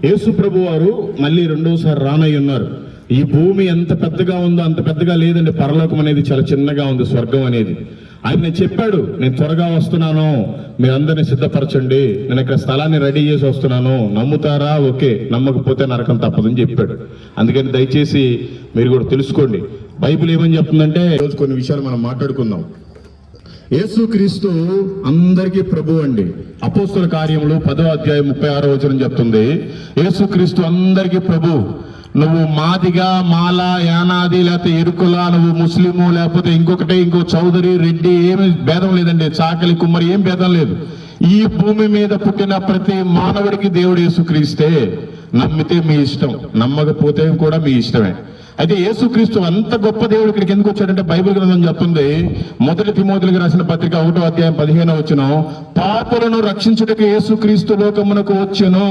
యేసు ప్రభు వారు మళ్ళీ రెండోసారి రానయ్య ఉన్నారు. ఈ భూమి ఎంత పెద్దగా ఉందో అంత పెద్దగా లేదండి. పరలోకం అనేది చాలా చిన్నగా ఉంది, స్వర్గం అనేది. ఆయన చెప్పాడు, నేను త్వరగా వస్తున్నాను, మీరందరినీ సిద్ధపరచండి, నేను ఇక్కడ స్థలాన్ని రెడీ చేసి వస్తున్నాను, నమ్ముతారా ఓకే, నమ్మకపోతే నరకం తప్పదని చెప్పాడు. అందుకని దయచేసి మీరు కూడా తెలుసుకోండి. బైబిల్ ఏమని చెప్తుందంటే, రోజు కొన్ని విషయాలు మనం మాట్లాడుకుందాం. యేసుక్రీస్తు అందరికీ ప్రభు అండి. అపోస్తుల కార్యములు 10వ అధ్యాయం 36వ వచనం చెప్తుంది, యేసుక్రీస్తు అందరికీ ప్రభు. నువ్వు మాదిగా, మాల, యానాది, లేకపోతే ఎరుకులా, నువ్వు ముస్లిము, లేకపోతే ఇంకో చౌదరి, రెడ్డి, ఏమి భేదం లేదండి. చాకలి, కుమ్మరి, ఏం భేదం లేదు. ఈ భూమి మీద పుట్టిన ప్రతి మానవుడికి దేవుడు యేసుక్రీస్తే. నమ్మితే మీ ఇష్టం, నమ్మకపోతే కూడా మీ ఇష్టమే. అయితే యేసుక్రీస్తు అంత గొప్ప దేవుడు ఇక్కడికి ఎందుకు వచ్చాడంటే, బైబిల్ గ్రంథం చెప్తుంది, 1 తిమోతికి రాసిన పత్రిక 1వ అధ్యాయం 15వ వచనం, పాపులను రక్షించుటకు యేసుక్రీస్తు లోకమునకు వచ్చెను.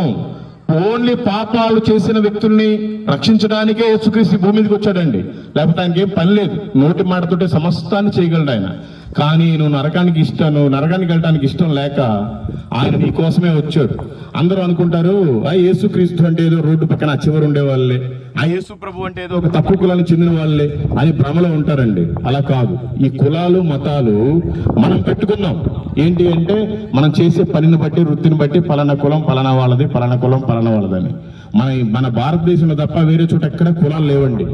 ఓన్లీ పాపాలు చేసిన వ్యక్తుల్ని రక్షించడానికే యేసుక్రీస్తు భూమి మీదకి వచ్చాడండి. లేకపోతే ఆయనకి ఏం పని లేదు, నోటి మాటతోటే సమస్తాన్ని చేయగలడు ఆయన. కానీ నువ్వు నరకానికి వెళ్ళడానికి ఇష్టం లేక ఆయన నీ కోసమే వచ్చాడు. అందరూ అనుకుంటారు, ఆ యేసుక్రీస్తు అంటే ఏదో రోడ్డు పక్కన చివరు ఉండే వాళ్ళే, ఆ యేసు ప్రభు అంటే ఏదో ఒక తక్కువ కులానికి చెందిన వాళ్ళే అని భ్రమలో ఉంటారండి. అలా కాదు. ఈ కులాలు, మతాలు మనం పెట్టుకున్నాం. ఏంటి అంటే, మనం చేసే పనిని బట్టి, వృత్తిని బట్టి పలానా కులం పలానా వాళ్ళది, పలానా కులం పలానా వాళ్ళదని. మన భారతదేశంలో తప్ప వేరే చోట ఎక్కడ కులాలు లేవండి.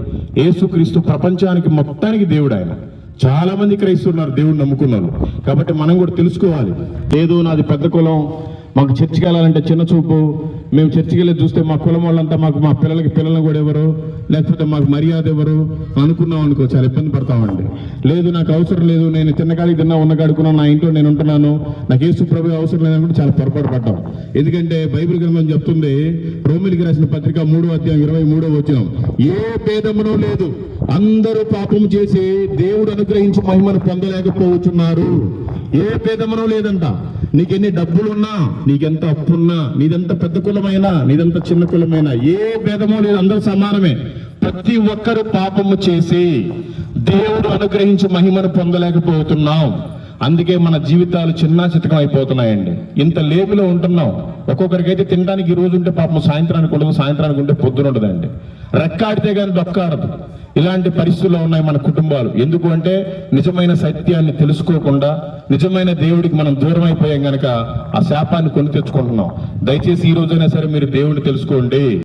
యేసుక్రీస్తు ప్రపంచానికి మొత్తానికి దేవుడు. ఆయన చాలా మంది క్రైస్తవున్నారు దేవుడు నమ్ముకున్నారు. కాబట్టి మనం కూడా తెలుసుకోవాలి. ఏదో నాది పెద్ద కులం, మాకు చర్చికి వెళ్ళాలంటే చిన్న చూపు, మేము చర్చికి వెళ్ళి చూస్తే మా కులం వాళ్ళంతా మా పిల్లలను కూడా ఎవరు, లేకపోతే మాకు మర్యాద ఎవరు అనుకున్నాం అనుకో, చాలా ఇబ్బంది పడతామండి. లేదు నాకు అవసరం లేదు, నేను తిన్నకాడికి తిన్నా, ఉన్నకాడుకున్నా, నా ఇంట్లో నేను ఉంటున్నాను, నాకు యేసు ప్రభు అవసరం లేదనుకుంటే చాలా పొరపాటు పడ్డాం. ఎందుకంటే బైబిల్ గ్రంథం చెప్తుంది, రోమిలికి రాసిన పత్రిక 3వ అధ్యాయం 23వ వచనం, ఏ భేదమునూ లేదు, అందరూ పాపం చేసి దేవుడు అనుగ్రహించి మహిమను పొందలేకపోతున్నారు. ఏ భేదమునూ లేదంట. నీకెన్ని డబ్బులున్నా, నీకెంత అప్పున్నా, నీదెంత పెద్ద కులమైనా, నీదంత చిన్న కులమైనా, ఏ భేదమో లేదు, అందరూ సమానమే. ప్రతి ఒక్కరు పాపము చేసి దేవుడు అనుగ్రహించి మహిమను పొందలేకపోతున్నాం. అందుకే మన జీవితాలు చిన్నా చితకం అయిపోతున్నాయండి. ఇంత లేబులో ఉంటున్నాం. ఒక్కొక్కరికైతే తినడానికి ఈ రోజు ఉంటే పాపం సాయంత్రానికి ఉండదు, సాయంత్రానికి ఉంటే పొద్దున ఉండదండి. రెక్కాడితే కానీ దొక్కాడదు. ఇలాంటి పరిస్థితుల్లో ఉన్నాయి మన కుటుంబాలు. ఎందుకు అంటే, నిజమైన సత్యాన్ని తెలుసుకోకుండా, నిజమైన దేవుడికి మనం దూరం అయిపోయాం గనక ఆ శాపాన్ని కొని తెచ్చుకుంటున్నాం. దయచేసి ఈ రోజైనా సరే మీరు దేవుడిని తెలుసుకోండి.